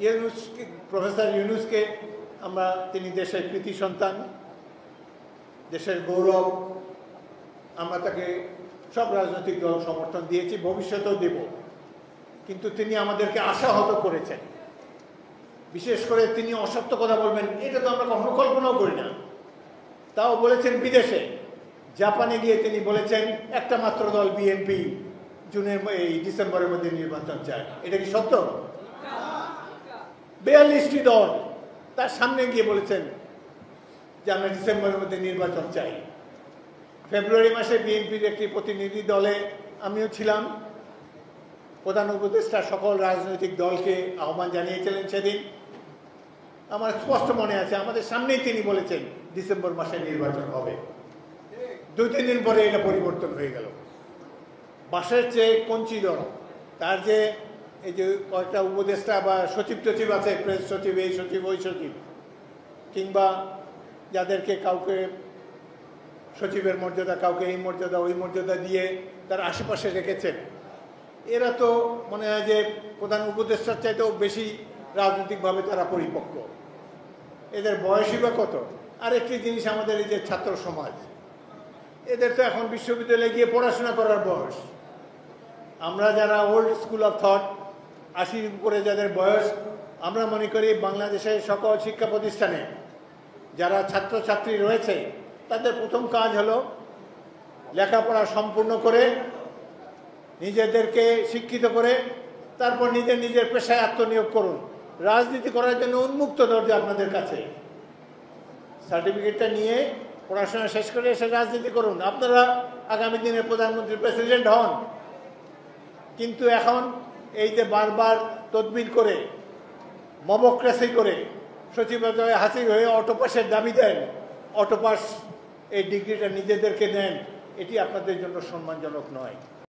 ইউনুসকে, প্রফেসর ইউনুসকে আমরা, তিনি দেশের কৃতি সন্তান, দেশের গৌরব। আমরা তাকে সব রাজনৈতিক দল সমর্থন দিয়েছি, ভবিষ্যতেও দেব। কিন্তু তিনি আমাদেরকে আশাহত করেছেন। বিশেষ করে তিনি অসত্য কথা বলবেন, এটা তো আমরা কখনো কল্পনাও করি না। তাও বলেছেন বিদেশে। জাপানে গিয়ে তিনি বলেছেন একটা মাত্র দল বিএনপি ডিসেম্বরের মধ্যে নির্বাচন চায়। এটা কি সত্য? 42টি দল তার সামনে গিয়ে বলেছেন যে আমরা ডিসেম্বরের মধ্যে নির্বাচন চাই। ফেব্রুয়ারি মাসে বিএনপির একটি প্রতিনিধি দলে আমিও ছিলাম। প্রধান উপদেষ্টা সকল রাজনৈতিক দলকে আহ্বান জানিয়েছিলেন সেদিন। আমার স্পষ্ট মনে আছে, আমাদের সামনেই তিনি বলেছেন ডিসেম্বর মাসে নির্বাচন হবে। 2-3 দিন পরে এটা পরিবর্তন হয়ে গেল। বাসের চেয়ে কঞ্চি দল, তার যে এই যে কয়েকটা উপদেষ্টা বা সচিব টচিব আছে, প্রেস সচিব, এই সচিব, ওই সচিব, কিংবা যাদেরকে কাউকে সচিবের মর্যাদা, কাউকে এই মর্যাদা, ওই মর্যাদা দিয়ে তার আশেপাশে রেখেছেন, এরা তো মনে হয় যে প্রধান উপদেষ্টার চাইতেও বেশি রাজনৈতিকভাবে তারা পরিপক্ক। এদের বয়সই বা কত? আরেকটি জিনিস, আমাদের এই যে ছাত্র সমাজ, এদের তো এখন বিশ্ববিদ্যালয়ে গিয়ে পড়াশোনা করার বয়স। আমরা যারা ওল্ড স্কুল অফ থট, 80 উপরে যাদের বয়স, আমরা মনে করি বাংলাদেশের সকল শিক্ষা প্রতিষ্ঠানে যারা ছাত্রছাত্রী রয়েছে তাদের প্রথম কাজ হলো লেখাপড়া সম্পূর্ণ করে নিজেদেরকে শিক্ষিত করে তারপর নিজের পেশায় আত্মনিয়োগ করুন। রাজনীতি করার জন্য উন্মুক্ত দরজা আপনাদের কাছে। সার্টিফিকেটটা নিয়ে পড়াশোনা শেষ করে এসে রাজনীতি করুন, আপনারা আগামী দিনে প্রধানমন্ত্রী, প্রেসিডেন্ট হন। কিন্তু এখন এই যে বারবার তদবির করে, মবক্রেসি করে সচিবালয়ে হাসির হয়ে অটোপাসের দাবি দেন, অটোপাস এই ডিগ্রিটা নিজেদেরকে দেন, এটি আপনাদের জন্য সম্মানজনক নয়।